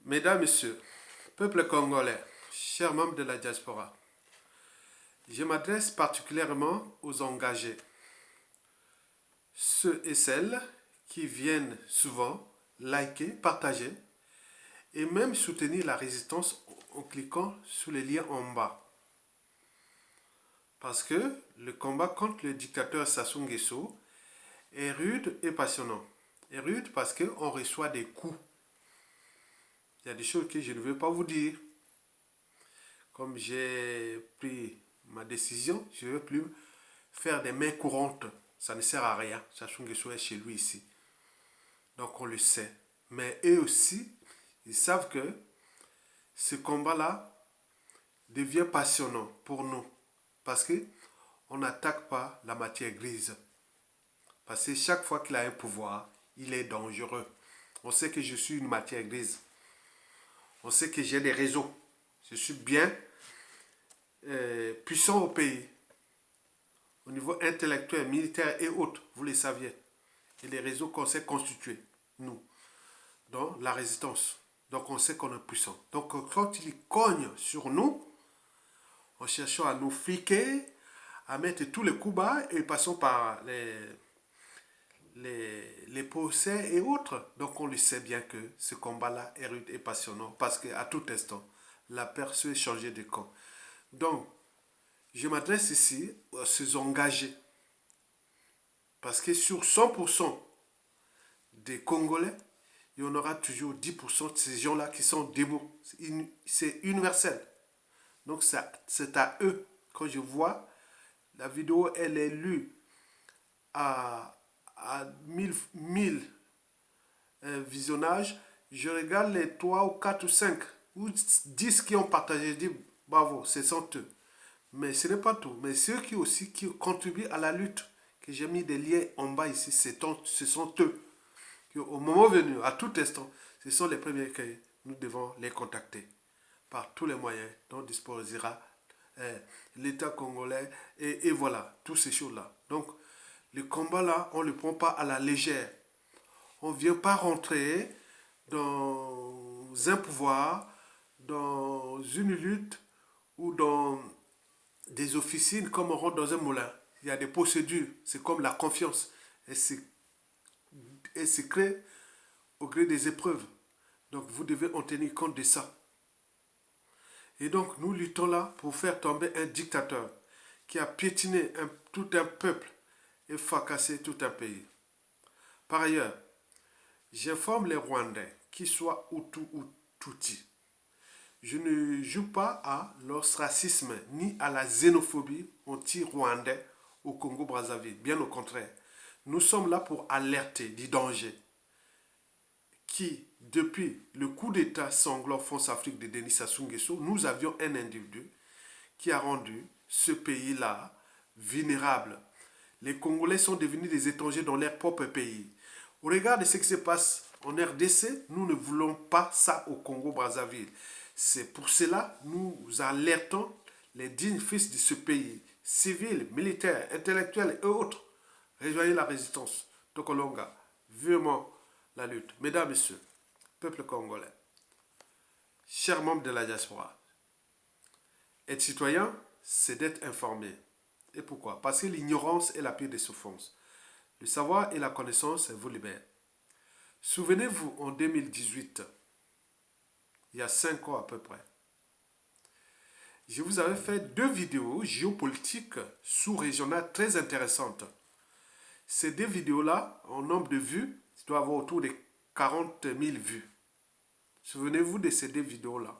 Mesdames, Messieurs, peuple congolais, chers membres de la diaspora, je m'adresse particulièrement aux engagés, ceux et celles qui viennent souvent liker, partager et même soutenir la résistance en cliquant sur les liens en bas. Parce que le combat contre le dictateur Sassou Nguesso est rude et passionnant. Est rude parce qu'on reçoit des coups. Il y a des choses que je ne veux pas vous dire. Comme j'ai pris ma décision, je ne veux plus faire des mains courantes. Ça ne sert à rien. Sassou Nguesso est chez lui ici. Donc on le sait. Mais eux aussi, ils savent que ce combat-là devient passionnant pour nous. Parce qu'on n'attaque pas la matière grise. Parce que chaque fois qu'il a un pouvoir, il est dangereux. On sait que je suis une matière grise. On sait que j'ai des réseaux. Je suis bien puissant au pays. Au niveau intellectuel, militaire et autres, vous le saviez. Et les réseaux qu'on s'est constitués, nous, dans la résistance. Donc on sait qu'on est puissant. Donc quand ils cognent sur nous, en cherchant à nous fliquer, à mettre tous les coups bas et passons par les procès et autres. Donc on le sait bien que ce combat-là est rude et passionnant parce qu'à tout instant, la personne est changée de camp. Donc, je m'adresse ici à ces engagés. Parce que sur 100% des Congolais, il y en aura toujours 10% de ces gens-là qui sont debout. C'est universel. Donc c'est à eux. Quand je vois la vidéo, elle est lue à 1000 visionnages, je regarde les 3 ou 4 ou 5 ou 10 qui ont partagé, je dis bravo, ce sont eux. Mais ce n'est pas tout. Mais ceux qui aussi qui contribuent à la lutte, que j'ai mis des liens en bas ici, ce sont eux. Au moment venu, à tout instant, ce sont les premiers que nous devons les contacter par tous les moyens dont disposera l'État congolais et voilà, toutes ces choses-là. Donc, le combat là, on ne le prend pas à la légère. On ne vient pas rentrer dans un pouvoir, dans une lutte ou dans des officines comme on rentre dans un moulin. Il y a des procédures, c'est comme la confiance. Elle se crée au gré des épreuves. Donc vous devez en tenir compte de ça. Et donc nous luttons là pour faire tomber un dictateur qui a piétiné tout un peuple et fracassé tout un pays. Par ailleurs, j'informe les Rwandais, qu'ils soient Hutu ou Tutsi. Je ne joue pas à l'ostracisme ni à la xénophobie anti-rwandais au Congo-Brazzaville. Bien au contraire, nous sommes là pour alerter du danger qui, depuis le coup d'État sanglant France-Afrique de Denis Sassou Nguesso, nous avions un individu qui a rendu ce pays-là vulnérable. Les Congolais sont devenus des étrangers dans leur propre pays. Au regard de ce qui se passe en RDC, nous ne voulons pas ça au Congo-Brazzaville. C'est pour cela que nous alertons les dignes fils de ce pays, civils, militaires, intellectuels et autres. Rejoignez la résistance. Tokolonga, vivement la lutte. Mesdames, Messieurs, peuple congolais, chers membres de la diaspora, être citoyen, c'est d'être informé. Et pourquoi? Parce que l'ignorance est la pire des souffrances. Le savoir et la connaissance vous libèrent. Souvenez-vous, en 2018, il y a 5 ans à peu près, je vous avais fait 2 vidéos géopolitiques sous-régionales très intéressantes. Ces 2 vidéos-là, en nombre de vues, ça doit avoir autour de 40 000 vues. Souvenez-vous de ces 2 vidéos-là.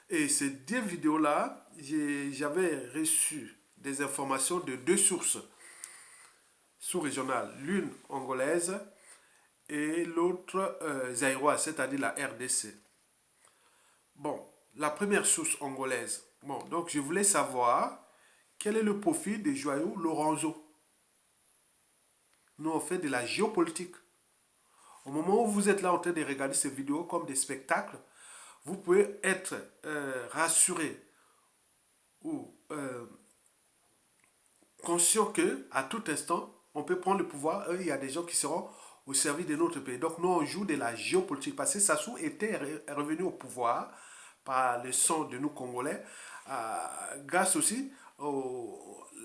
Et ces 2 vidéos-là, j'avais reçu des informations de 2 sources sous-régionales, l'une angolaise et l'autre zaïroise, c'est-à-dire la RDC. Bon, la première source angolaise. Bon, donc je voulais savoir quel est le profil de Joyeux Lorenzo. Nous, on fait de la géopolitique. Au moment où vous êtes là en train de regarder ces vidéos comme des spectacles, vous pouvez être rassuré ou conscient que à tout instant, on peut prendre le pouvoir. Il y a des gens qui seront au service de notre pays. Donc nous, on joue de la géopolitique parce que Sassou était revenu au pouvoir par le sang de nous Congolais, grâce aussi à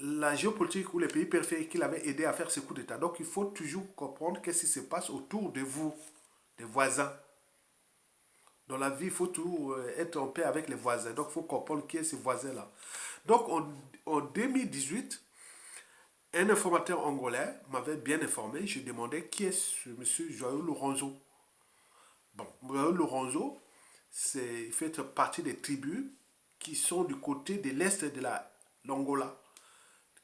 la géopolitique ou les pays périphériques qu'il avait aidé à faire ce coup d'État. Donc il faut toujours comprendre qu'est-ce qui se passe autour de vous, des voisins. Dans la vie, il faut toujours être en paix avec les voisins. Donc il faut comprendre qui est ce voisin-là. Donc en 2018, un informateur angolais m'avait bien informé. Je demandais qui est ce monsieur Joao Lourenço. Bon, Joao Lourenço, il fait partie des tribus qui sont du côté de l'est de l'Angola,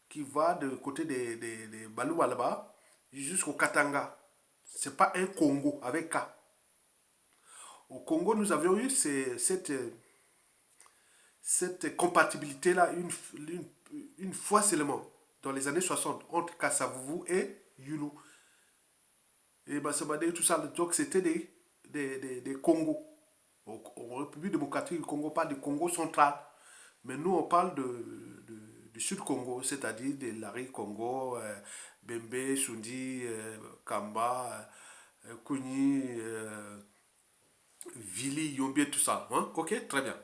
qui va du côté de Baloualaba jusqu'au Katanga. Ce n'est pas un Congo avec K. Au Congo, nous avions eu cette compatibilité-là une fois seulement, dans les années 60, entre Kasavubu et Yulu. Et Bassamade, tout ça, donc c'était des Congos. En République démocratique du Congo, pas du Congo central. Mais nous, on parle du Sud Congo, c'est-à-dire de Lari Congo, Bembe, Sundi, Kamba, Kuni, Vili, Yombi, tout ça. Hein? Ok, très bien.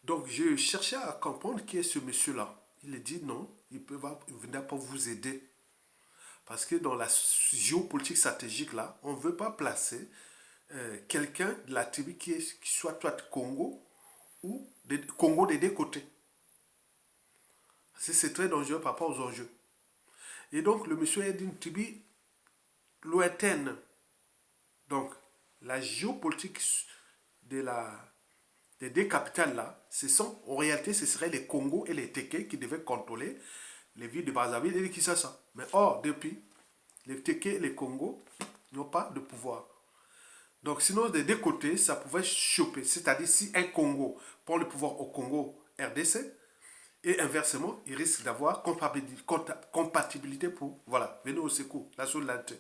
Donc, je cherchais à comprendre qui est ce monsieur-là. Il a dit non, il ne va pas vous aider. Parce que dans la géopolitique stratégique, là, on ne veut pas placer quelqu'un de la tribu qui soit toi Congo ou Congo des deux côtés. C'est très dangereux par rapport aux enjeux. Et donc, le monsieur est d'une tribu lointaine. Donc, la géopolitique des deux capitales là, en réalité, ce seraient les Congo et les Téké qui devaient contrôler les villes de Brazzaville et de Kinshasa. Mais or, depuis, les Téké et les Congo n'ont pas de pouvoir. Donc, sinon, des deux côtés, ça pouvait choper. C'est-à-dire, si un Congo prend le pouvoir au Congo RDC, et inversement, il risque d'avoir compatibilité pour, voilà, venir au secours, la solidarité.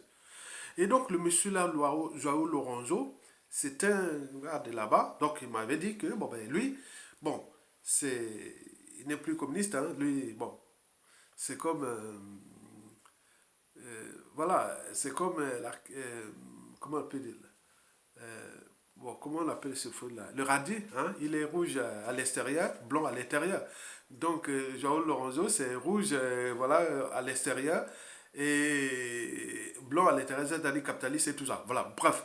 Et donc, le monsieur là, Joao Lorenzo, c'est un gars de là-bas. Donc, il m'avait dit que, bon, ben, lui, bon, il n'est plus communiste, hein, lui, bon, c'est comme, voilà, c'est comme, comment on peut dire, bon, comment on appelle ce feu-là? Le radis, hein, il est rouge à l'extérieur, blanc à l'intérieur. Donc, Joao Lorenzo, c'est rouge, voilà, à l'extérieur, et blanc à l'intérieur, c'est-à-dire capitaliste et tout ça. Voilà, bref.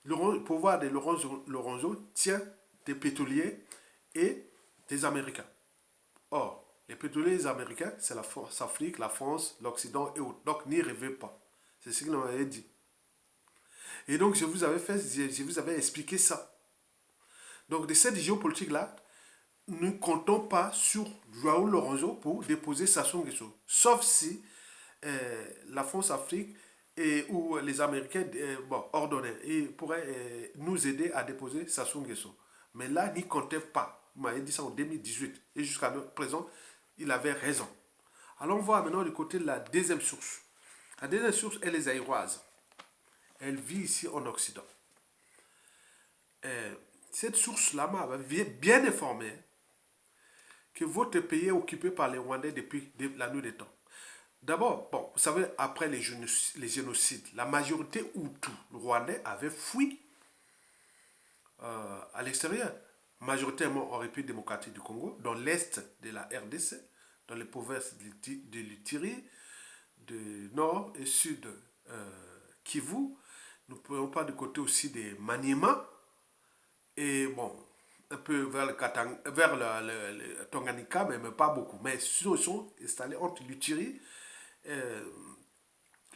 Le pouvoir de Lorenzo tient des pétroliers et des Américains. Or, les pétroliers américains, c'est la France, l'Afrique, la France, l'Occident et autres. Donc, n'y rêvez pas. C'est ce qu'il m'avait dit. Et donc, je vous avais expliqué ça. Donc, de cette géopolitique-là, nous ne comptons pas sur Joao Lorenzo pour déposer Sassou Nguesso. Sauf si la France-Afrique ou les Américains ordonnaient et pourraient nous aider à déposer Sassou Nguesso. Mais là, n'y comptez pas. Il m'avait dit ça en 2018. Et jusqu'à présent, il avait raison. Allons voir maintenant du côté de la deuxième source. La deuxième source, elle est zaïroise. Elle vit ici en Occident. Cette source-là m'a bien informé que votre pays est occupé par les Rwandais depuis la nuit des temps. D'abord, bon, vous savez, après les génocides, la majorité Hutu rwandais avait fui à l'extérieur, majoritairement en République démocratique du Congo, dans l'est de la RDC, dans les provinces de l'Ituri, de nord et sud Kivu. Nous ne pouvons pas du côté aussi des Maniema, et bon, un peu vers le Tanganyika, mais pas beaucoup. Mais ils sont installés entre l'Ituri,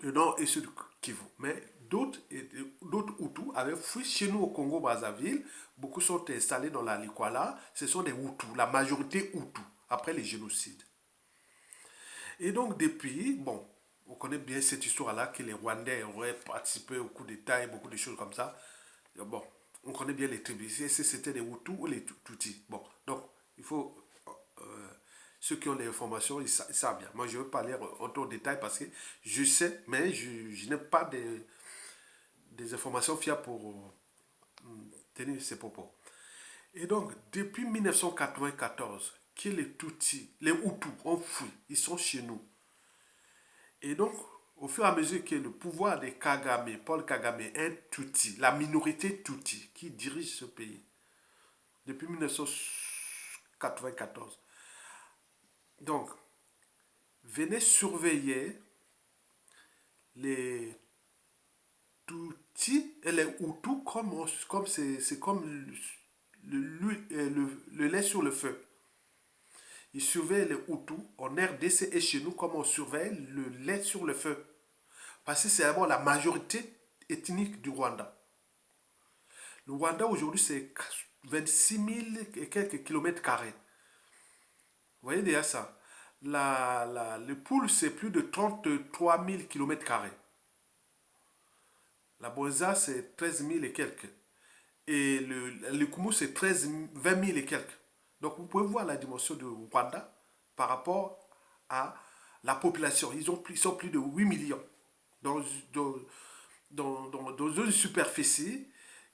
le nord et sud Kivu. Mais d'autres Hutus avaient fui chez nous au Congo-Brazzaville. Beaucoup sont installés dans la Likwala. Ce sont des Hutus, la majorité Hutus, après les génocides. Et donc, depuis, bon, on connaît bien cette histoire-là, que les Rwandais auraient participé au coup d'État et beaucoup de choses comme ça. Bon, on connaît bien les tribus. C'était les Hutus ou les Tutsis. Bon, donc, il faut... ceux qui ont des informations, ils savent bien. Moi, je ne veux pas aller en détail parce que je sais, mais je n'ai pas des informations fiables pour tenir ces propos. Et donc, depuis 1994, que les Tutsis, les Hutus ont fui, ils sont chez nous. Et donc, au fur et à mesure que le pouvoir de Kagame, Paul Kagame, un Tutsi, la minorité Tutsi qui dirige ce pays depuis 1994. Donc, venez surveiller les Tutsis et les Hutus comme c'est comme le lait sur le feu. Ils surveillent les Hutus en RDC et chez nous comme on surveille le lait sur le feu. Parce que c'est d'abord la majorité ethnique du Rwanda. Le Rwanda aujourd'hui c'est 26 000 et quelques kilomètres carrés. Vous voyez déjà ça. Le Poul c'est plus de 33 000 kilomètres carrés. La Bonza c'est 13 000 et quelques. Et le Koumou c'est 20 000 et quelques. Donc vous pouvez voir la dimension du Rwanda par rapport à la population. Ils sont plus de 8 millions dans, dans, dans une superficie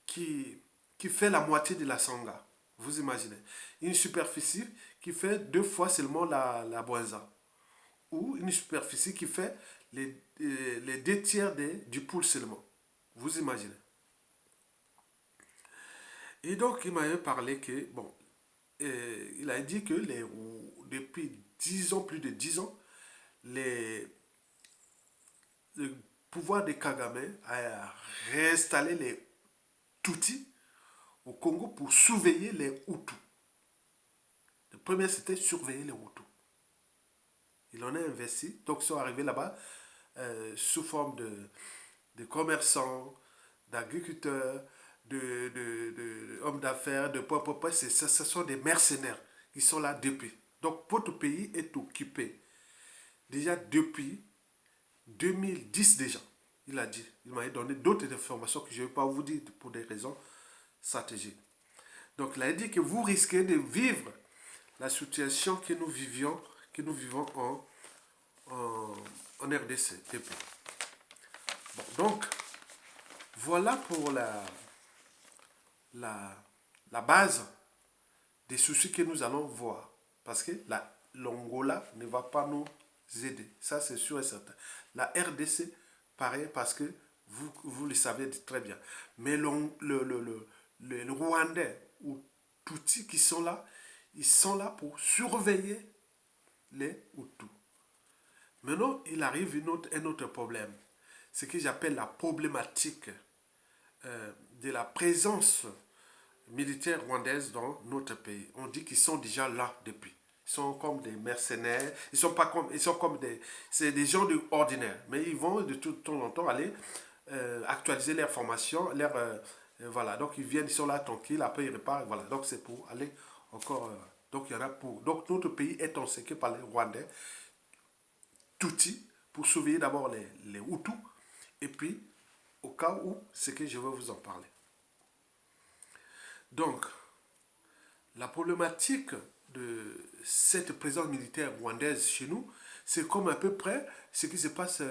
qui fait la moitié de la Sangha. Vous imaginez. Une superficie qui fait 2 fois seulement la Boisa. Ou une superficie qui fait les 2 tiers du Poul seulement. Vous imaginez. Et donc, il m'avait parlé que, bon, il a dit que depuis 10 ans, plus de 10 ans, le pouvoir de Kagame a réinstallé les Tutsis au Congo pour surveiller les Hutus. Le premier, c'était surveiller les Hutus. Il en a investi. Donc, ils sont arrivés là-bas sous forme de commerçants, d'agriculteurs, d'hommes d'affaires, de point. Ce sont des mercenaires qui sont là depuis. Donc, votre pays est occupé déjà depuis 2010 déjà. Il a dit. Il m'a donné d'autres informations que je ne vais pas vous dire pour des raisons stratégiques. Donc, il a dit que vous risquez de vivre la situation que nous vivons en RDC depuis. Bon, donc, voilà pour la base des soucis que nous allons voir. Parce que l'Angola ne va pas nous aider. Ça, c'est sûr et certain. La RDC, pareil, parce que vous le savez très bien. Mais le Rwandais ou Tutsis qui sont là, ils sont là pour surveiller les Hutus. Maintenant, il arrive un autre problème. Ce que j'appelle la problématique de la présence militaire rwandaise dans notre pays. On dit qu'ils sont déjà là depuis. Ils sont comme des mercenaires. Ils sont comme c'est des gens ordinaires. Mais ils vont de temps en temps aller actualiser leur formation, voilà. Donc ils sont là tranquilles. Après ils repartent. Voilà. Donc c'est pour aller encore. Donc il y en a pour. Donc notre pays est encerclé par les Rwandais, Tutsis, pour surveiller d'abord les Hutus. Et puis au cas où, c'est que je vais vous en parler. Donc, la problématique de cette présence militaire rwandaise chez nous, c'est comme à peu près ce qui se passe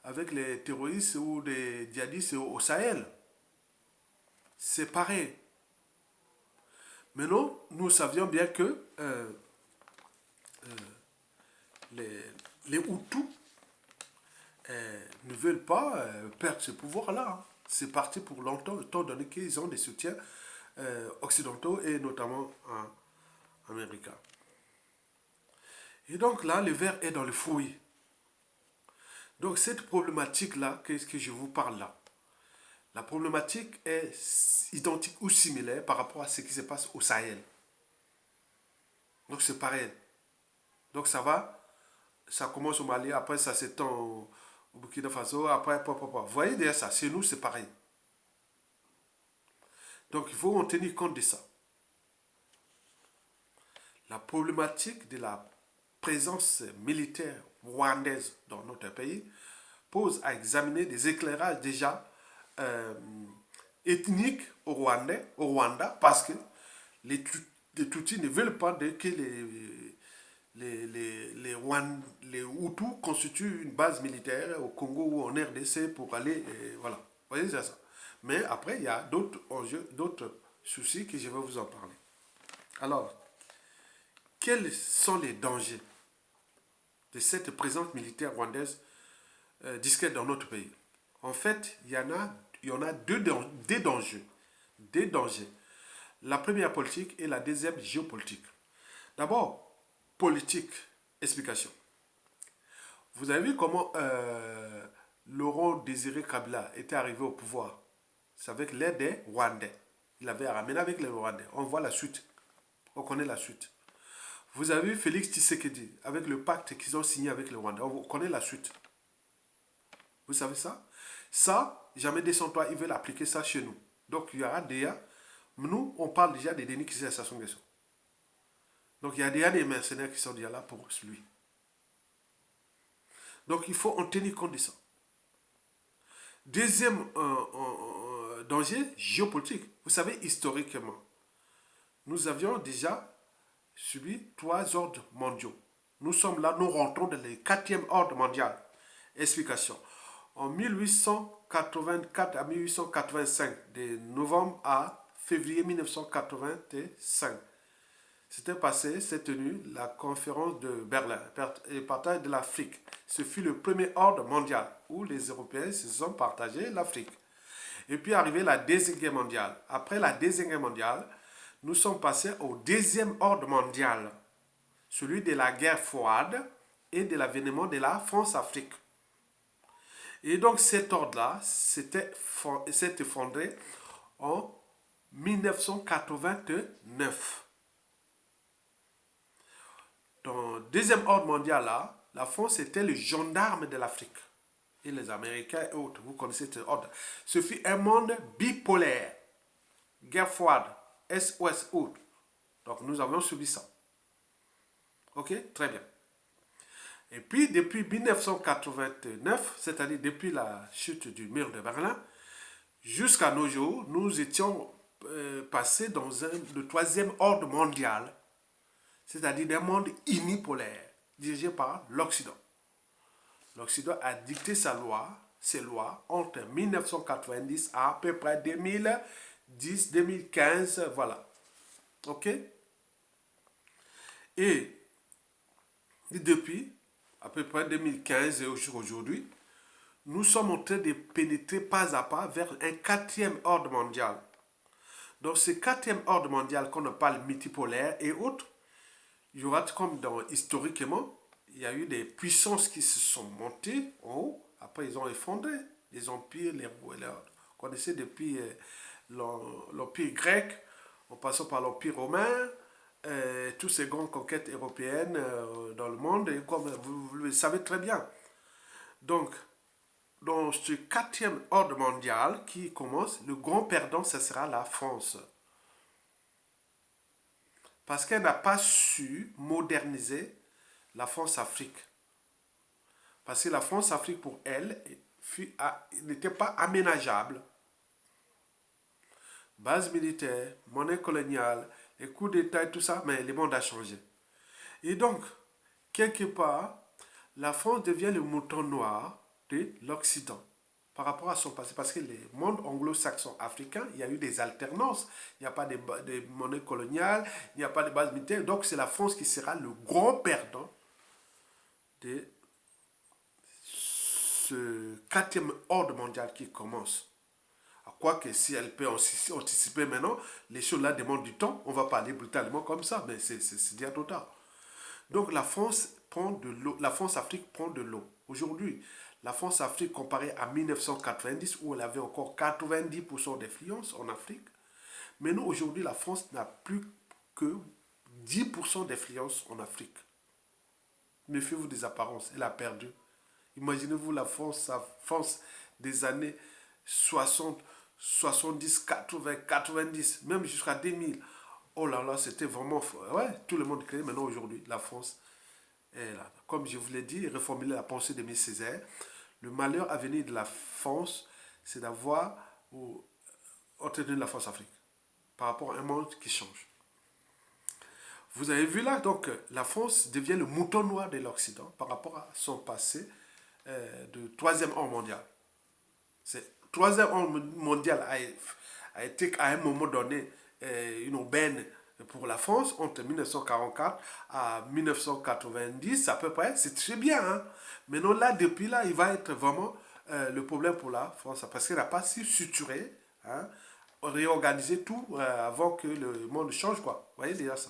avec les terroristes ou les djihadistes au Sahel. C'est pareil. Maintenant, nous savions bien que les Hutus ne veulent pas perdre ce pouvoir-là. C'est parti pour longtemps, étant donné qu'ils ont des soutiens occidentaux et notamment américains. Et donc là, le verre est dans le fruit. Donc cette problématique-là, qu'est-ce que je vous parle là? La problématique est identique ou similaire par rapport à ce qui se passe au Sahel. Donc c'est pareil. Donc ça commence au Mali, après ça s'étend au Burkina Faso, après, Vous voyez déjà ça, chez nous c'est pareil. Donc il faut en tenir compte de ça. La problématique de la présence militaire rwandaise dans notre pays pose à examiner des éclairages déjà ethniques au Rwanda, parce que les Tutsis ne veulent pas que les Hutus constituent une base militaire au Congo ou en RDC pour aller, voilà, vous voyez ça. Mais après, il y a d'autres enjeux, d'autres soucis que je vais vous en parler. Alors, quels sont les dangers de cette présence militaire rwandaise disquette dans notre pays. En fait, il y en a des dangers. Des dangers. La première politique et la deuxième géopolitique. D'abord, politique, explication. Vous avez vu comment Laurent Désiré Kabila était arrivé au pouvoir? C'est avec l'aide des Rwandais. Il avait ramené avec les Rwandais. On voit la suite. On connaît la suite. Vous avez vu Félix Tshisekedi avec le pacte qu'ils ont signé avec les Rwandais. On connaît la suite. Vous savez ça? Ça, jamais descends-toi, ils veulent appliquer ça chez nous. Donc il y aura déjà, nous, on parle déjà des Denis qui sont à Sassou Nguesso. Donc il y a déjà des mercenaires qui sont déjà là pour lui. Donc il faut en tenir compte de ça. Deuxième danger, géopolitique. Vous savez, historiquement, nous avions déjà subi 3 ordres mondiaux. Nous sommes là, nous rentrons dans le 4e ordre mondial. Explication. En 1884 à 1885, de novembre à février 1985, s'est tenue la conférence de Berlin, et partage de l'Afrique. Ce fut le premier ordre mondial où les Européens se sont partagés l'Afrique. Et puis arrivé la Deuxième Guerre mondiale. Après la Deuxième Guerre mondiale, nous sommes passés au deuxième ordre mondial, celui de la guerre froide et de l'avènement de la France-Afrique. Et donc cet ordre-là s'est effondré en 1989. Dans le deuxième ordre mondial, là, la France était le gendarme de l'Afrique. Et les Américains et autres, vous connaissez cet ordre. Ce fut un monde bipolaire. Guerre froide, Est-Ouest, autre. Donc nous avons subi ça. Ok, très bien. Et puis depuis 1989, c'est-à-dire depuis la chute du mur de Berlin, jusqu'à nos jours, nous étions passés dans le 3e ordre mondial, c'est-à-dire d'un monde unipolaire, dirigé par l'Occident. L'Occident a dicté ses lois entre 1990 à peu près 2010, 2015, voilà. Ok? Et depuis à peu près 2015 et aujourd'hui, nous sommes en train de pénétrer pas à pas vers un 4e ordre mondial. Dans ce 4e ordre mondial qu'on appelle multipolaire et autres, il y aura comme historiquement, il y a eu des puissances qui se sont montées en haut, après ils ont effondré les empires, les rois, vous connaissez depuis l'empire grec, en passant par l'empire romain, toutes ces grandes conquêtes européennes dans le monde, et comme vous le savez très bien. Donc, dans ce 4e ordre mondial qui commence, le grand perdant, ce sera la France. Parce qu'elle n'a pas su moderniser la France-Afrique. Parce que la France-Afrique, pour elle, n'était pas aménageable. Base militaire, monnaie coloniale, les coups d'État et tout ça, mais le monde a changé. Et donc, quelque part, la France devient le mouton noir de l'Occident par rapport à son passé. Parce que les mondes anglo-saxons africains, il y a eu des alternances. Il n'y a pas de monnaie coloniale, il n'y a pas de base militaire. Donc, c'est la France qui sera le grand perdant de ce 4e ordre mondial qui commence. Quoique si elle peut anticiper maintenant, les choses-là demandent du temps. On va parler brutalement comme ça, mais c'est déjà trop tard. Donc la France prend de l'eau, la France-Afrique prend de l'eau. Aujourd'hui, la France-Afrique comparée à 1990 où elle avait encore 90% d'influence en Afrique, mais nous aujourd'hui la France n'a plus que 10% d'influence en Afrique. Méfiez-vous des apparences, elle a perdu. Imaginez-vous la France des années 60, 70, 80, 90, même jusqu'à 2000. Oh là là, c'était vraiment... Ouais, tout le monde créait. Maintenant, aujourd'hui, la France est là. Comme je vous l'ai dit, reformuler la pensée d'Aimé Césaire, le malheur à venir de la France, c'est d'avoir obtenu la France-Afrique par rapport à un monde qui change. Vous avez vu là, donc, la France devient le mouton noir de l'Occident par rapport à son passé de 3e ordre mondial. Ce 3e ordre mondial a été à un moment donné une aubaine Pour la France, entre 1944 à 1990, à peu près, c'est très bien. Hein? Maintenant, là, depuis là, il va être vraiment le problème pour la France, parce qu'elle n'a pas su suturer, hein, réorganiser tout avant que le monde change, quoi. Vous voyez déjà ça.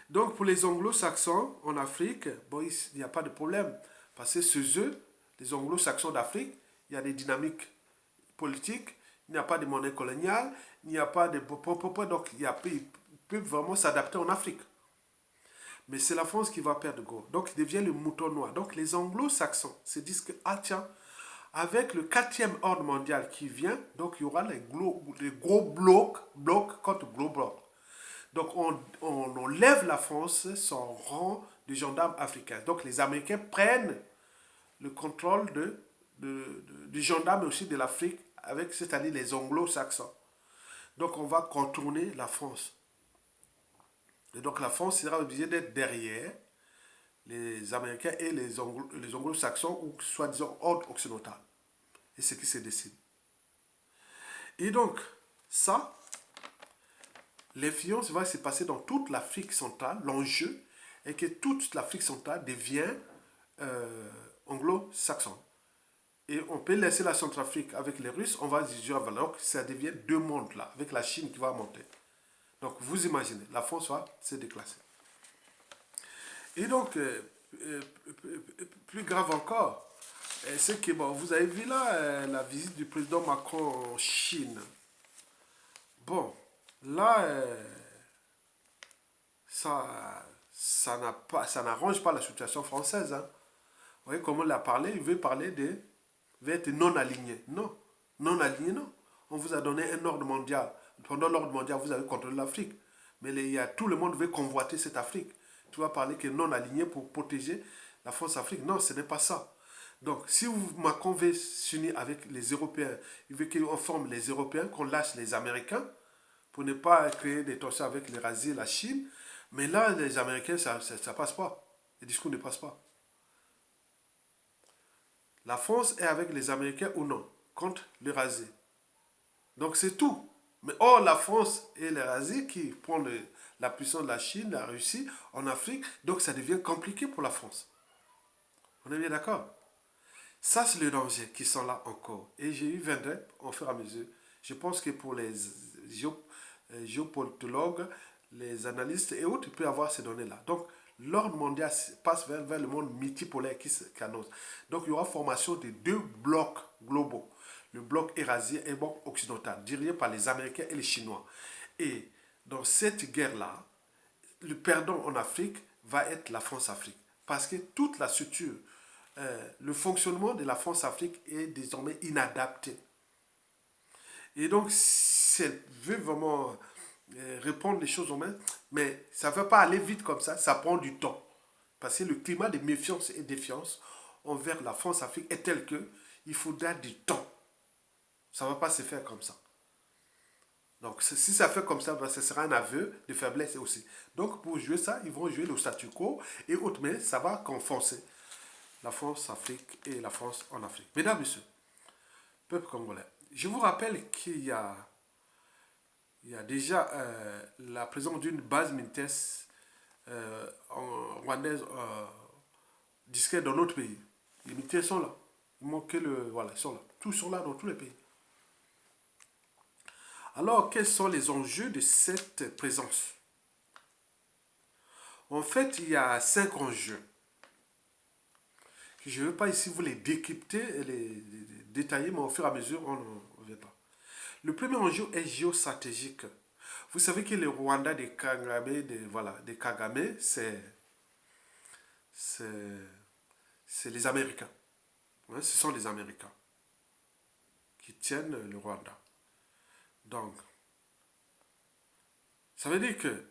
Donc, pour les anglo-saxons en Afrique, bon, il n'y a pas de problème, parce que chez eux, les anglo-saxons d'Afrique, il y a des dynamiques politiques, il n'y a pas de monnaie coloniale, il n'y a pas de... Donc, ils peuvent vraiment s'adapter en Afrique. Mais c'est la France qui va perdre gros. Donc, il devient le mouton noir. Donc, les anglo-saxons se disent que, ah tiens, avec le quatrième ordre mondial qui vient, donc il y aura les gros blocs contre gros blocs. Donc, on lève la France, son rang de gendarme africain. Donc, les Américains prennent le contrôle du gendarme aussi de l'Afrique, avec, c'est-à-dire les anglo-saxons. Donc, on va contourner la France. Et donc, la France sera obligée d'être derrière les Américains et les anglo-saxons, ou soi-disant ordre occidental. Et c'est ce qui se décide. Et donc, ça, l'influence va se passer dans toute l'Afrique centrale. L'enjeu est que toute l'Afrique centrale devient anglo-saxon. Et on peut laisser la Centrafrique avec les Russes, on va dire alors que ça devient deux mondes là, avec la Chine qui va monter. Donc vous imaginez, la France va se déclasser. Et donc, plus grave encore, c'est que bon, vous avez vu là la visite du président Macron en Chine. Bon, là, ça n'arrange pas la situation française. Hein. Vous voyez comment il a parlé, il veut parler veut être non aligné. Non, non aligné, non. On vous a donné un ordre mondial. Pendant l'ordre mondial, vous avez contrôlé l'Afrique. Mais tout le monde veut convoiter cette Afrique. Tu vas parler que non aligné pour protéger la France-Afrique. Non, ce n'est pas ça. Donc, si Macron veut s'unir avec les Européens, il veut qu'on forme les Européens, qu'on lâche les Américains, pour ne pas créer des tensions avec l'Eurasie et la Chine. Mais là, les Américains, ça ne passe pas. Les discours ne passent pas. La France est avec les Américains ou non, contre l'Eurasie. Donc c'est tout. Mais or, la France et l'Eurasie qui prend la puissance de la Chine, la Russie en Afrique, donc ça devient compliqué pour la France. On est bien d'accord? Ça, c'est le danger qui sont là encore. Et j'ai eu 20 au fur et à mesure. Je pense que pour les géopolitologues, les analystes et autres, il peut y avoir ces données-là. Donc, l'ordre mondial passe vers le monde multipolaire qui annonce. Donc, il y aura formation de deux blocs globaux. Le bloc eurasien et le bloc occidental, dirigé par les Américains et les Chinois. Et dans cette guerre-là, le perdant en Afrique va être la France-Afrique. Parce que toute la structure, le fonctionnement de la France-Afrique est désormais inadapté. Et donc, si elle veut vraiment répondre les choses aux mains, mais ça ne va pas aller vite comme ça prend du temps. Parce que le climat de méfiance et défiance envers la France-Afrique est tel que il faudra du temps. Ça ne va pas se faire comme ça. Donc, si ça fait comme ça, ben, ce sera un aveu de faiblesse aussi. Donc, pour jouer ça, ils vont jouer le statu quo et autres, mais ça va confoncer la France-Afrique et la France en Afrique. Mesdames, Messieurs, peuple congolais, je vous rappelle il y a déjà la présence d'une base militaire rwandaise discrète dans notre pays. Les militaires sont là. Il manque voilà, ils sont là. Tous sont là dans tous les pays. Alors, quels sont les enjeux de cette présence? En fait, il y a 5 enjeux. Je ne veux pas ici vous les décrypter et les détailler, mais au fur et à mesure, on verra. Le premier enjeu est géostratégique. Vous savez que le Rwanda des Kagame, c'est les Américains. Ouais, ce sont les Américains qui tiennent le Rwanda. Donc, ça veut dire que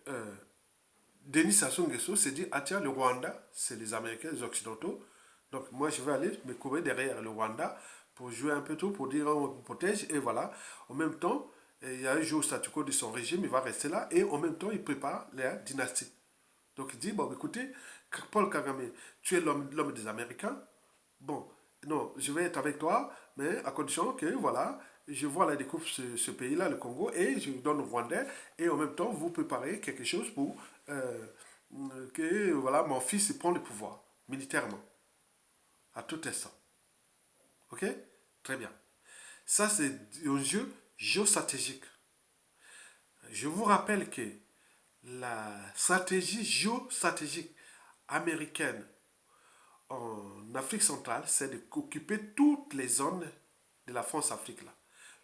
Denis Sassou Nguesso s'est dit, ah tiens, le Rwanda, c'est les Américains, les Occidentaux. Donc, moi, je vais aller me courir derrière le Rwanda pour jouer un peu tout, pour dire on protège, et voilà. En même temps, il y a un jour au statu quo de son régime, il va rester là, et en même temps, il prépare la dynastie. Donc, il dit, bon, écoutez, Paul Kagame, tu es l'homme des Américains, bon, non, je vais être avec toi, mais à condition que, voilà, je vois la découvre ce pays-là, le Congo, et je donne au Rwandais, et en même temps, vous préparez quelque chose pour que voilà, mon fils prend le pouvoir, militairement, à tout instant. Ok? Très bien. Ça, c'est un jeu géostratégique. Je vous rappelle que la stratégie géostratégique américaine en Afrique centrale, c'est d'occuper toutes les zones de la France-Afrique là.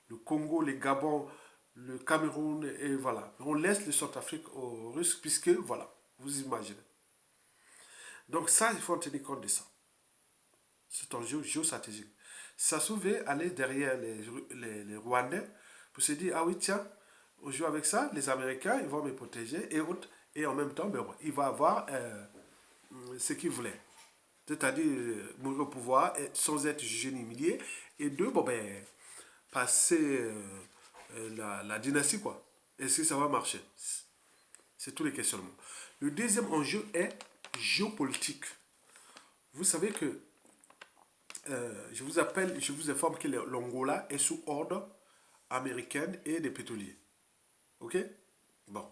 Le Congo, le Gabon, le Cameroun, et voilà. On laisse le Centrafrique aux Russes, puisque, voilà, vous imaginez. Donc ça, il faut en tenir compte de ça. C'est un jeu géostratégique. Ça souvait aller derrière les Rwandais pour se dire, ah oui, tiens, on joue avec ça, les Américains, ils vont me protéger, et autres. Et en même temps, ben, il va avoir ce qu'il voulait. C'est-à-dire mourir au pouvoir sans être jugé ni humilié. Et deux, bon ben, passer la dynastie, quoi. Est-ce que ça va marcher? C'est tous les questionnements. Le deuxième enjeu est géopolitique. Vous savez que je vous informe que l'Angola est sous ordre américaine et des pétroliers. Ok? Bon.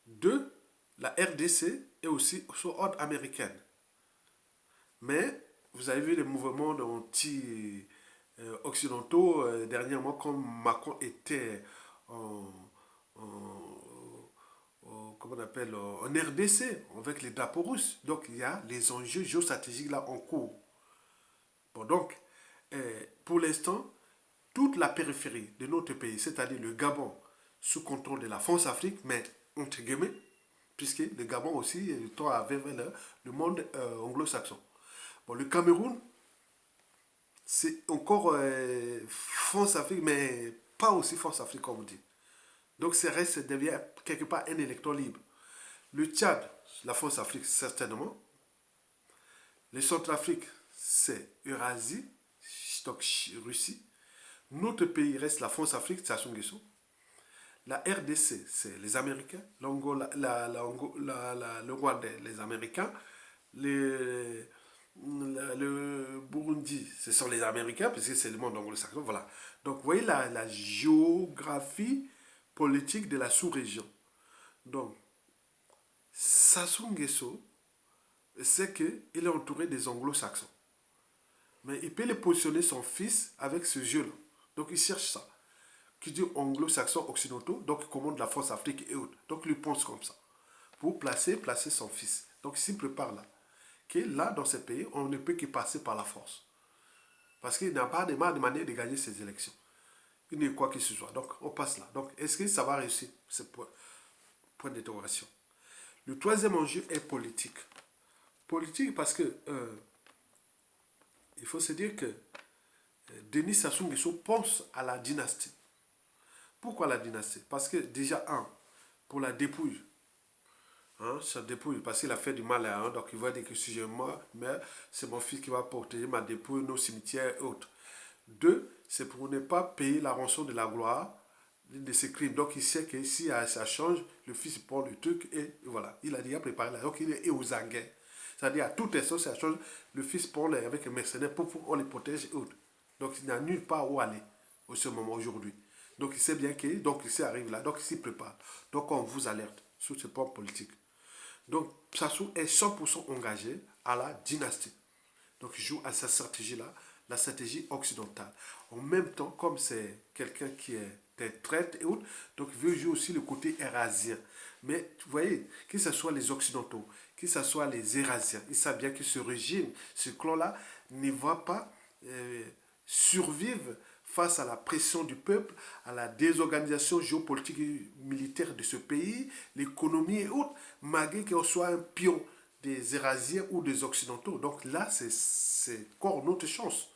Deux, la RDC est aussi sous ordre américaine. Mais vous avez vu les mouvements anti-occidentaux dernièrement, comme Macron était en, comment on appelle, en RDC avec les drapeaux russes. Donc il y a les enjeux géostratégiques là en cours. Bon, donc, pour l'instant, toute la périphérie de notre pays, c'est-à-dire le Gabon, sous contrôle de la France-Afrique, mais entre guillemets, puisque le Gabon aussi tend à vers le monde anglo-saxon. Bon, le Cameroun, c'est encore France-Afrique, mais pas aussi France-Afrique comme on dit. Donc, ça reste, devient quelque part un électron libre. Le Tchad, la France-Afrique, certainement. Le Centrafrique, c'est Eurasie, donc Russie. Notre pays reste la France-Afrique, Sassou Nguesso. La RDC, c'est les Américains. L'Angola, le Rwandais, les Américains. Les, le Burundi, ce sont les Américains, parce que c'est le monde anglo-saxon. Voilà. Donc, vous voyez la géographie politique de la sous-région. Donc, Sassou Nguesso, c'est qu'il est entouré des anglo-saxons. Mais il peut les positionner son fils avec ce jeu-là. Donc, il cherche ça. Qui dit anglo-saxons occidentaux, donc il commande la France-Afrique et autres. Donc, il pense comme ça. Pour placer son fils. Donc, il s'y prépare là. Que là, dans ces pays, on ne peut que passer par la force. Parce qu'il n'y a pas de manière de gagner ces élections. Il n'est quoi que ce soit. Donc, on passe là. Donc, est-ce que ça va réussir? C'est point d'interrogation. Le troisième enjeu est politique. Politique parce que il faut se dire que Denis Sassou Nguesso pense à la dynastie. Pourquoi la dynastie? Parce que déjà, pour la dépouille, ça dépouille, parce qu'il a fait du mal à un, donc il va dire que si je meurs, c'est mon fils qui va protéger ma dépouille, nos cimetières et autres. Deux, c'est pour ne pas payer la rançon de la gloire de ses crimes. Donc il sait que si ça change, le fils prend le truc et voilà. Il a déjà préparé là. Donc il est aux anguets. C'est-à-dire à toute instant, ça change, le fils prend avec un mercenaire pour qu'on les protège et autres. Donc il n'a nulle part où aller au ce moment aujourd'hui. Donc il sait bien que donc il arrive là, donc il s'y prépare. Donc on vous alerte sur ce point politique. Donc Sassou est 100% engagé à la dynastie. Donc il joue à sa stratégie-là, la stratégie occidentale. En même temps, comme c'est quelqu'un qui est traître et autres, donc il veut jouer aussi le côté érasien. Mais vous voyez, que ce soit les Occidentaux, que ce soit les Érasiens, ils savent bien que ce régime, ce clan-là, ne va pas survivre face à la pression du peuple, à la désorganisation géopolitique et militaire de ce pays, l'économie et autres, malgré qu'on soit un pion des Érasiens ou des Occidentaux. Donc là, c'est encore notre chance.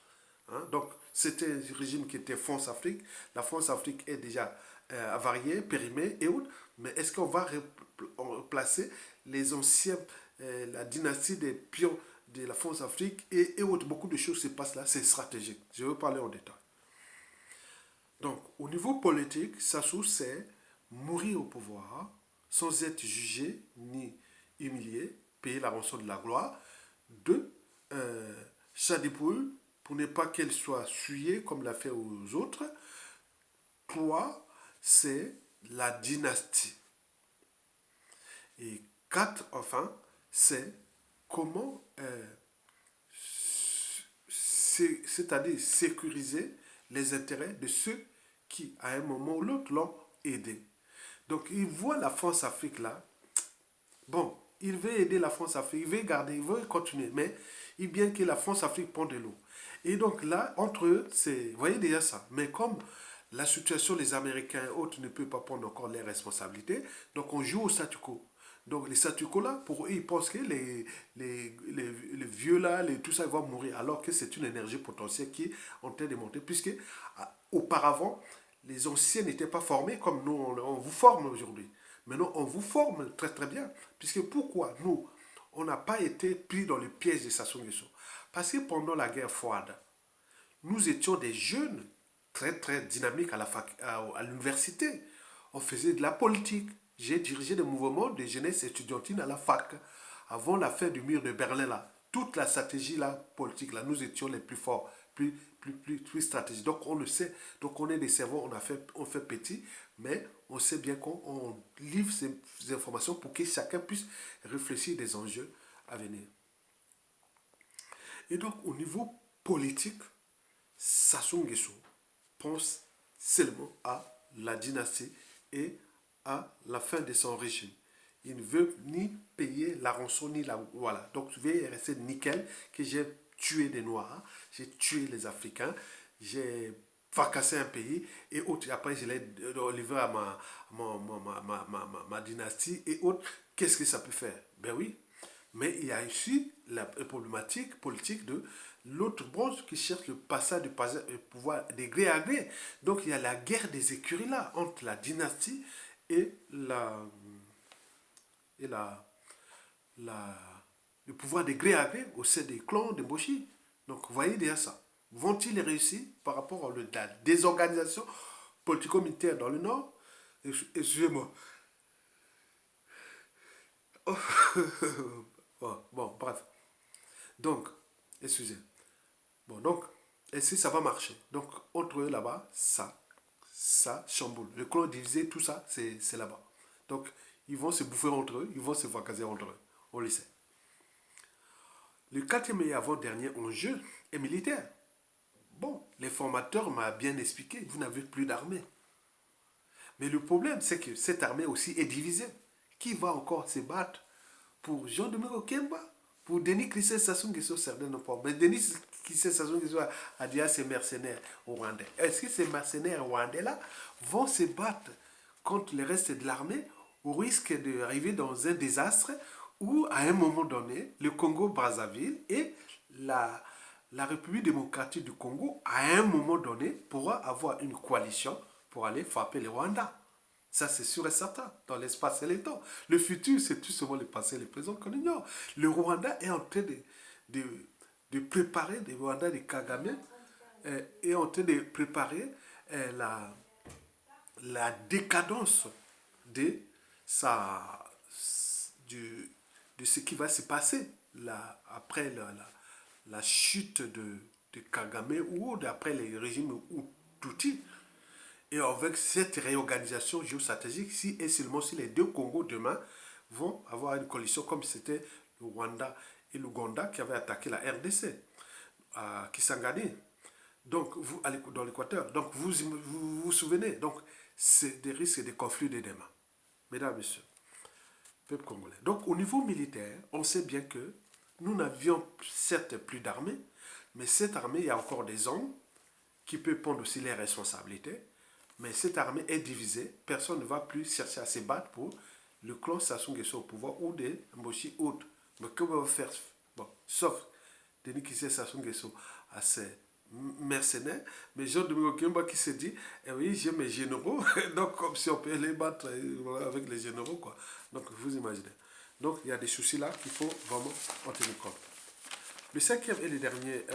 Donc, c'était un régime qui était France-Afrique. La France-Afrique est déjà avariée, périmée et autres. Mais est-ce qu'on va replacer les anciens, la dynastie des pions de la France-Afrique et autres? Beaucoup de choses se passent là, c'est stratégique. Je vais parler en détail. Donc, au niveau politique, Sassou, c'est mourir au pouvoir sans être jugé ni humilié, payer la rançon de la gloire. Deux, sa dépouille pour ne pas qu'elle soit souillée comme l'a fait aux autres. 3, c'est la dynastie. Et 4, enfin, c'est comment, c'est-à-dire sécuriser les intérêts de ceux qui, à un moment ou l'autre, l'ont aidé. Donc, il voit la France-Afrique là. Bon, il veut aider la France-Afrique, il veut garder, il veut continuer, mais il bien que la France-Afrique prend de l'eau. Et donc là, entre eux, c'est, vous voyez déjà ça. Mais comme la situation, les Américains et autres ne peuvent pas prendre encore les responsabilités, donc on joue au statu quo. Donc les statu quo là, pour eux, ils pensent que les vieux là, tout ça, ils vont mourir, alors que c'est une énergie potentielle qui est en train de monter, puisque auparavant, les anciens n'étaient pas formés comme nous, on vous forme aujourd'hui. Maintenant, on vous forme très très bien. Puisque pourquoi nous, on n'a pas été pris dans le piège de Sassou Nguesso? Parce que pendant la guerre froide, nous étions des jeunes très très dynamiques à l'université. On faisait de la politique. J'ai dirigé des mouvements de jeunesse étudiantine à la fac. Avant la fin du mur de Berlin, là, toute la stratégie là, politique, là, nous étions les plus forts, plus stratégiques. Donc on le sait. Donc on est des cerveaux, on fait petit, mais on sait bien qu'on livre ces informations pour que chacun puisse réfléchir des enjeux à venir. Et donc au niveau politique, Sassou Nguesso pense seulement à la dynastie et à la fin de son régime. Il ne veut ni payer la rançon ni la... Voilà. Donc je vais rester nickel que j'ai tué des Noirs, j'ai tué les Africains, j'ai fracassé un pays et autres. Après, je l'ai livré à ma dynastie et autres. Qu'est-ce que ça peut faire? Ben oui. Mais il y a ici la problématique politique de l'autre branche qui cherche le passage du pouvoir de gré à gré. Donc il y a la guerre des écuries là entre la dynastie et et la, la, le pouvoir de gré à gré au sein des clans de Boshi. Donc vous voyez déjà ça. Vont-ils réussir par rapport à la désorganisation politico-militaire dans le Nord? Excusez-moi. Oh. Bon, bref. Donc, excusez. Bon, donc, est-ce que ça va marcher? Donc, entre eux là-bas, ça chamboule. Le clan divisé, tout ça, c'est là-bas. Donc, ils vont se bouffer entre eux, ils vont se fracasser entre eux. On le sait. Le quatrième et avant-dernier enjeu est militaire. Bon, les formateurs m'ont bien expliqué, vous n'avez plus d'armée. Mais le problème, c'est que cette armée aussi est divisée. Qui va encore se battre pour Jean-Dominique Kemba, pour Denis Christian Sassou Nguesso, certainement pas. Mais Denis Christian Sassou Nguesso a dit à ses mercenaires rwandais. Est-ce que ces mercenaires rwandais-là vont se battre contre le reste de l'armée au risque d'arriver dans un désastre où, à un moment donné, le Congo-Brazzaville et la République démocratique du Congo, à un moment donné, pourra avoir une coalition pour aller frapper le Rwanda? Ça, c'est sûr et certain, dans l'espace et le temps. Le futur, c'est tout seulement le passé et le présent qu'on ignore. Le Rwanda est en train de, préparer, le Rwanda de Kagame est en train de préparer la décadence de, sa, de ce qui va se passer après la chute de Kagame ou d'après les régimes Tutsi. Et avec cette réorganisation géostratégique, si et seulement si les deux Congos demain vont avoir une coalition comme c'était le Rwanda et l'Ouganda qui avaient attaqué la RDC à Kisangani, donc vous, dans l'Équateur. Donc vous souvenez, donc c'est des risques de conflits de demain. Mesdames, Messieurs, peuple congolais. Donc au niveau militaire, on sait bien que nous n'avions certes plus d'armée, mais cette armée, il y a encore des hommes qui peuvent prendre aussi les responsabilités. Mais cette armée est divisée. Personne ne va plus chercher à se battre pour le clan Sassou Nguesso au pouvoir ou des Mboshi autres. Mais que va faire? Bon, sauf Denis Kissé Sassou Nguesso à ses mercenaires. Mais Jean-Dominique Kemba qui se dit, eh oui, j'ai mes généraux. Donc, comme si on peut les battre avec les généraux, quoi. Donc, vous imaginez. Donc, il y a des soucis là qu'il faut vraiment en tenir compte. Le cinquième et le dernier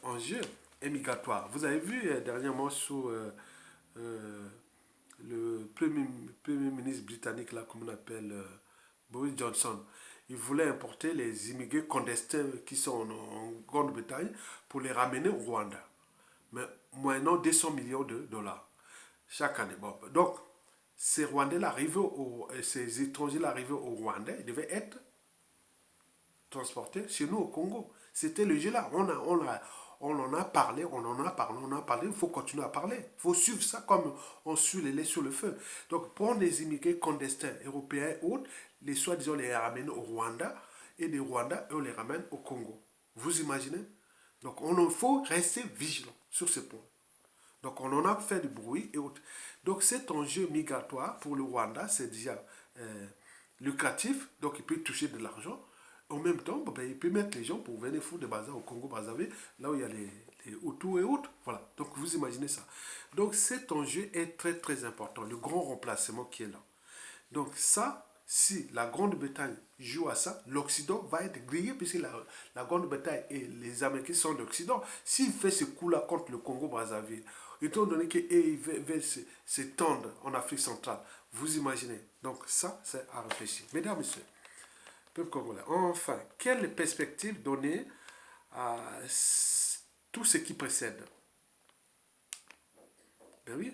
enjeu est migratoire. Vous avez vu dernièrement sous le premier ministre britannique, là, comme on appelle Boris Johnson, il voulait importer les immigrés clandestins qui sont en Grande-Bretagne pour les ramener au Rwanda. Mais moyennant 200 millions de dollars. chaque année. Bon, donc, ces Rwandais-là arrivés ces étrangers-là arrivés au Rwanda, ils devaient être transportés chez nous au Congo. C'était le jeu là. On en a parlé, on en a parlé, on en a parlé. Il faut continuer à parler. Il faut suivre ça comme on suit les laits sur le feu. Donc, prendre des immigrés clandestins européens et autres, les soi-disant les ramène au Rwanda et des Rwandais, on les ramène au Congo. Vous imaginez? Donc, il faut rester vigilant sur ce point. Donc on en a fait du bruit et autres. Donc cet enjeu migratoire pour le Rwanda, c'est déjà euh, lucratif, donc il peut toucher de l'argent. En même temps, ben, il peut mettre les gens pour venir foutre des bazars au Congo-Brazzaville, là où il y a les Hutus et autres. Voilà, donc vous imaginez ça. Donc cet enjeu est très très important, le grand remplacement qui est là. Donc ça, si la Grande-Bretagne joue à ça, l'Occident va être grillé puisque la Grande-Bretagne et les Américains sont d'Occident. S'il fait ce coup-là contre le Congo-Brazzaville, étant donné qu'ils veulent s'étendre en Afrique centrale, vous imaginez. Donc ça, c'est à réfléchir. Mesdames, Messieurs, peuple congolais, enfin, quelle perspective donner à tout ce qui précède? Ben oui.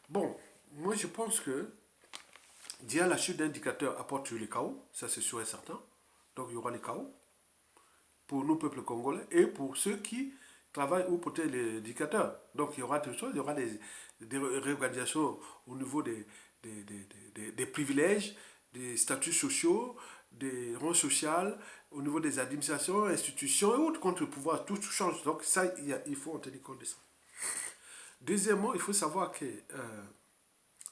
Bon, moi je pense que dire la chute d'indicateurs apporte le chaos, ça c'est sûr et certain. Donc il y aura les chaos pour nous, peuple congolais, et pour ceux qui travaillent ou porter les indicateurs. Donc il y aura des choses, il y aura des réorganisations au niveau des privilèges, des statuts sociaux, des rangs sociaux, au niveau des administrations, institutions et autres contre le pouvoir. Tout change. Donc ça, il faut en tenir compte de ça. Deuxièmement, il faut savoir que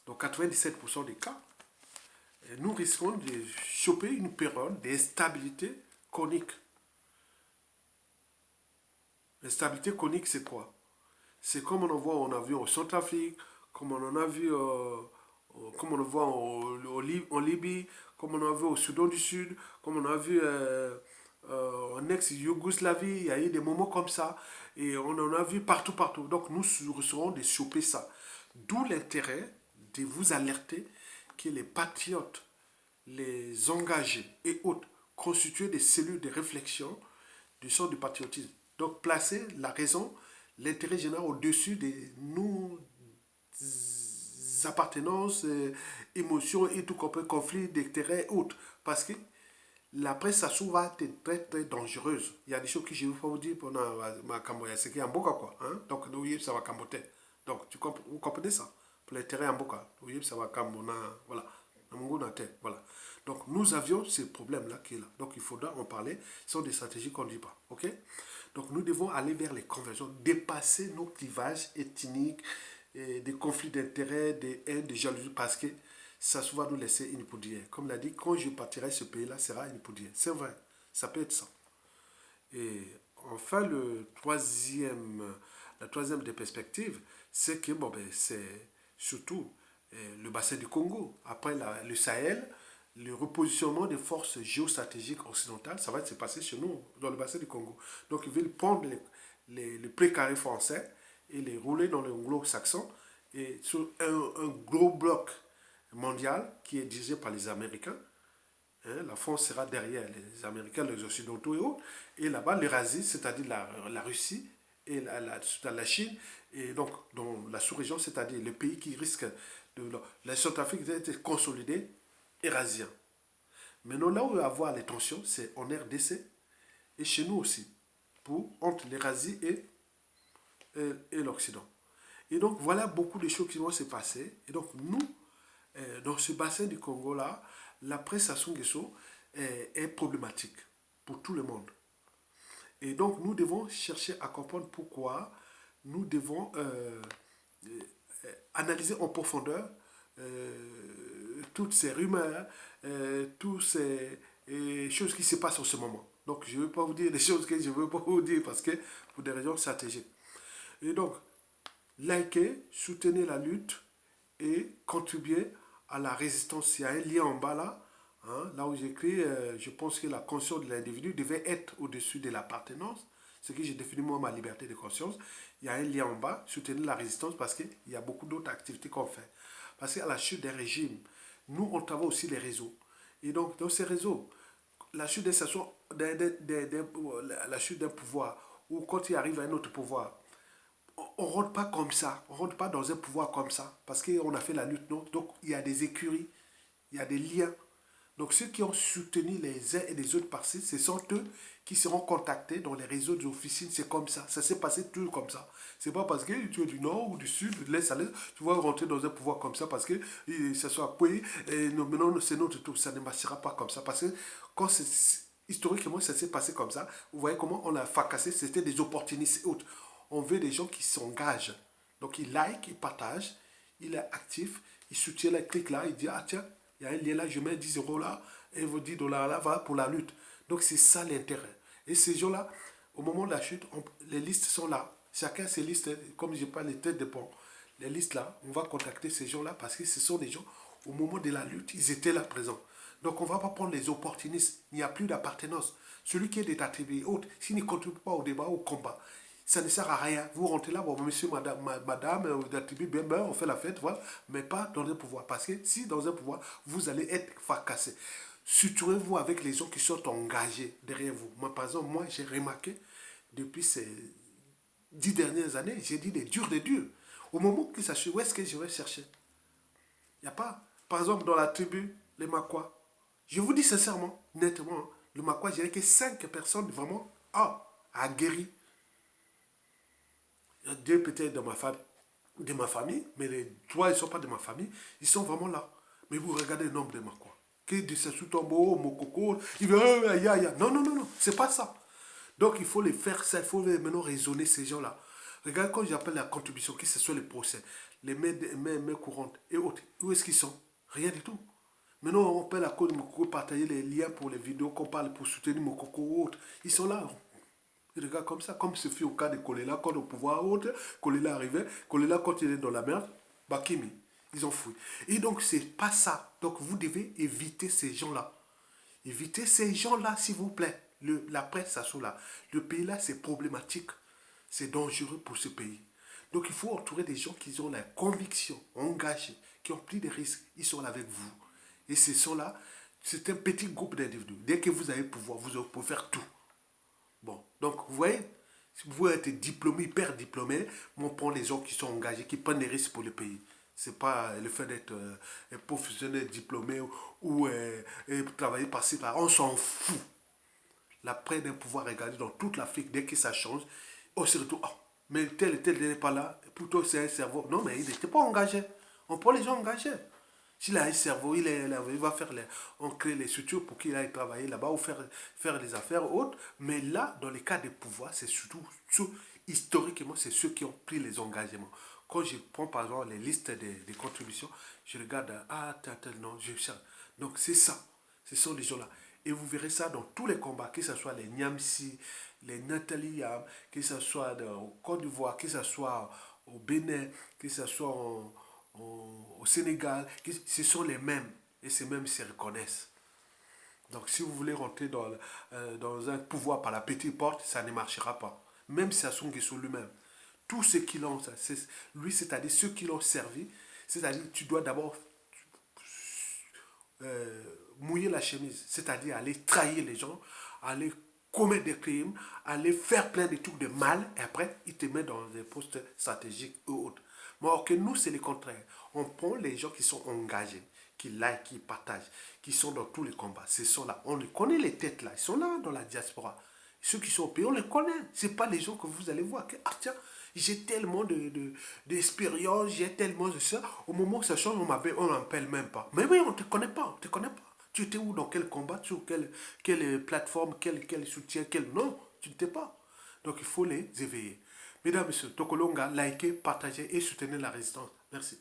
dans 97% des cas, nous risquons de choper une période d'instabilité chronique. L'instabilité chronique, c'est quoi? C'est comme on en voit en avion au Centrafrique, comme on en a vu, comme on le voit en Libye, comme on en a vu au Soudan du Sud, comme on a vu en ex-Yougoslavie, il y a eu des moments comme ça, et on en a vu partout, partout. Donc nous serons de choper ça. D'où l'intérêt de vous alerter que les patriotes, les engagés et autres constituent des cellules de réflexion du sort du patriotisme. Donc placer la raison, l'intérêt général au-dessus de nos appartenances, émotions et tout compris, conflits d'intérêts et autres. Parce que la presse, ça souvent être très très dangereuse. Il y a des choses que je ne vais pas vous dire pendant ma camboya, c'est qu'il y a un boka quoi. Hein? Donc, oui, ça va camboter. Donc, vous comprenez ça? Pour l'intérêt en boka, oui, ça va camboter. Voilà. Voilà. Donc, nous avions ce problème-là qui est là. Donc, il faudra en parler. Ce sont des stratégies qu'on ne dit pas. OK? Donc, nous devons aller vers les convergences, dépasser nos clivages ethniques, des conflits d'intérêts, des haines, des jalousies, parce que ça va nous laisser une poudrière. Comme l'a dit, quand je partirai ce pays-là, sera une poudrière. C'est vrai, ça peut être ça. Et enfin, la troisième des perspectives, c'est que bon, ben, c'est surtout le bassin du Congo. Après le Sahel, le repositionnement des forces géostratégiques occidentales, ça va se passer chez nous, dans le bassin du Congo. Donc, ils veulent prendre les précarés français et les rouler dans le anglo-saxon et sur un gros bloc mondial qui est dirigé par les Américains. Hein, la France sera derrière les Américains, les Occidentaux et autres. Et là-bas, l'Eurasie, c'est-à-dire la Russie et la Chine, et donc dans la sous-région, c'est-à-dire les pays qui risquent de... La Centrafrique d'être consolidée, eurasien. Maintenant, là où il va y avoir les tensions, c'est en RDC et chez nous aussi, entre l'Eurasie et l'Occident. Et donc, voilà beaucoup de choses qui vont se passer. Et donc, nous, dans ce bassin du Congo-là, la presse à Songeso est problématique pour tout le monde. Et donc, nous devons chercher à comprendre pourquoi nous devons analyser en profondeur toutes ces rumeurs, toutes ces choses qui se passent en ce moment. Donc, je ne vais pas vous dire des choses que je ne veux pas vous dire parce que pour des raisons stratégiques. Et donc, likez, soutenez la lutte et contribuez à la résistance. Il y a un lien en bas là, hein, là où j'écris, je pense que la conscience de l'individu devait être au-dessus de l'appartenance, ce que j'ai défini moi ma liberté de conscience. Il y a un lien en bas, soutenez la résistance parce qu'il y a beaucoup d'autres activités qu'on fait. Parce qu'à la chute d'un régime, nous on travaille aussi les réseaux. Et donc dans ces réseaux, la chute la chute d'un pouvoir, ou quand il arrive à un autre pouvoir, on ne rentre pas comme ça. On ne rentre pas dans un pouvoir comme ça. Parce qu'on a fait la lutte, non? Donc, il y a des écuries, il y a des liens. Donc, ceux qui ont soutenu les uns et les autres partis, ce sont eux qui seront contactés dans les réseaux d'officines. C'est comme ça. Ça s'est passé toujours comme ça. C'est pas parce que tu es du nord ou du sud, de l'est à l'est, tu vas rentrer dans un pouvoir comme ça parce que ça soit oui, et maintenant c'est notre tour. Ça ne marchera pas comme ça. Parce que quand historiquement ça s'est passé comme ça, vous voyez comment on a fracassé, c'était des opportunistes et autres. On veut des gens qui s'engagent. Donc il like, il partage, il est actif, il soutient la clique là, il dit ah tiens, il y a un lien là, je mets 10 euros là, et vos 10 dollars là, va pour la lutte. Donc c'est ça l'intérêt. Et ces gens-là, au moment de la chute, les listes sont là. Chacun ses listes, comme je parle, les têtes de pont. Les listes là, on va contacter ces gens-là parce que ce sont des gens, au moment de la lutte, ils étaient là présents. Donc on ne va pas prendre les opportunistes. Il n'y a plus d'appartenance. Celui qui est de ta tribu et autres, s'il ne contribue pas au débat, au combat, ça ne sert à rien. Vous rentrez là, bon, monsieur, madame, de la tribu, bien, on fait la fête, voilà, mais pas dans un pouvoir. Parce que si dans un pouvoir, vous allez être fracassé. Suturez-vous avec les gens qui sont engagés derrière vous. Moi, par exemple, moi, j'ai remarqué, depuis ces 10 dernières années, j'ai dit des durs des durs. Au moment que ça suit, où est-ce que je vais chercher? Il n'y a pas. Par exemple, dans la tribu, les Makwa, je vous dis sincèrement, nettement, hein, le Makwa, je dirais que 5 personnes vraiment aguerries. Il y a 2 peut-être de ma famille, mais les 3 ils ne sont pas de ma famille, ils sont vraiment là. Mais vous regardez le nombre de Makwa. Qui de ce sous-tombeau, Mokoko, il veut, non, non, non, non, c'est pas ça. Donc il faut les faire ça, il faut maintenant raisonner ces gens-là. Regarde quand j'appelle la contribution, que ce soit les procès, les mains courantes et autres, où est-ce qu'ils sont? Rien du tout. Maintenant on peut la cause de Mokoko partager les liens pour les vidéos qu'on parle pour soutenir Mokoko ou autres. Ils sont là. Ils regardent comme ça, comme ce fut au cas de Kolela, quand au pouvoir autre, Kolela arrivait, Kolela quand il est dans la merde, Bakimi, ils ont fui. Et donc c'est pas ça. Donc vous devez éviter ces gens-là. Évitez ces gens-là, s'il vous plaît. La presse, ça sous là. Le pays-là, c'est problématique. C'est dangereux pour ce pays. Donc, il faut entourer des gens qui ont la conviction, engagés, qui ont pris des risques. Ils sont là avec vous. Et ce sont-là, c'est un petit groupe d'individus. Dès que vous avez pouvoir, vous pouvez faire tout. Bon, donc, vous voyez, si vous êtes diplômé, hyper diplômé, on prend les gens qui sont engagés, qui prennent des risques pour le pays. C'est pas le fait d'être un professionnel diplômé ou travailler par-ci, par-là. On s'en fout. L'après d'un pouvoir regardé dans toute l'Afrique, dès que ça change, on se retrouve, oh, mais tel et tel n'est pas là, plutôt c'est un cerveau. Non, mais il n'était pas engagé. On prend les gens engagés. S'il a un cerveau, il va faire on crée les structures pour qu'il aille travailler là-bas ou faire des affaires autres. Mais là, dans les cas de pouvoir, c'est surtout, historiquement, c'est ceux qui ont pris les engagements. Quand je prends par exemple les listes des contributions, je regarde, tel, non, je cherche. Donc c'est ça. Ce sont les gens-là. Et vous verrez ça dans tous les combats, que ce soit les Niamsi, les Nathalie Yam, que ce soit au Côte d'Ivoire, que ce soit au Bénin, que ce soit au Sénégal, ce sont les mêmes. Et ces mêmes se reconnaissent. Donc si vous voulez rentrer dans un pouvoir par la petite porte, ça ne marchera pas. Même si Sassou Nguesso lui-même. Tous ceux qui l'ont, lui, c'est-à-dire ceux qui l'ont servi, c'est-à-dire tu dois d'abord mouiller la chemise, c'est-à-dire aller trahir les gens, aller commettre des crimes, aller faire plein de trucs de mal, et après, il te met dans des postes stratégiques ou autres. Mais alors que nous, c'est le contraire. On prend les gens qui sont engagés, qui like, qui partagent, qui sont dans tous les combats. Ce sont là. On les connaît, les têtes là. Ils sont là dans la diaspora. Ceux qui sont au pays, on les connaît. Ce n'est pas les gens que vous allez voir. Que, ah tiens, j'ai tellement d'expérience, j'ai tellement de ça. Au moment où ça change, on m'appelle même pas. Mais oui, on ne te connaît pas, on te connaît pas. Tu étais où, dans quel combat, sur quelle plateforme, quel soutien, quel... Non, tu n'étais pas. Donc il faut les éveiller. Mesdames et messieurs, Tokolonga, likez, partagez et soutenez la résistance. Merci.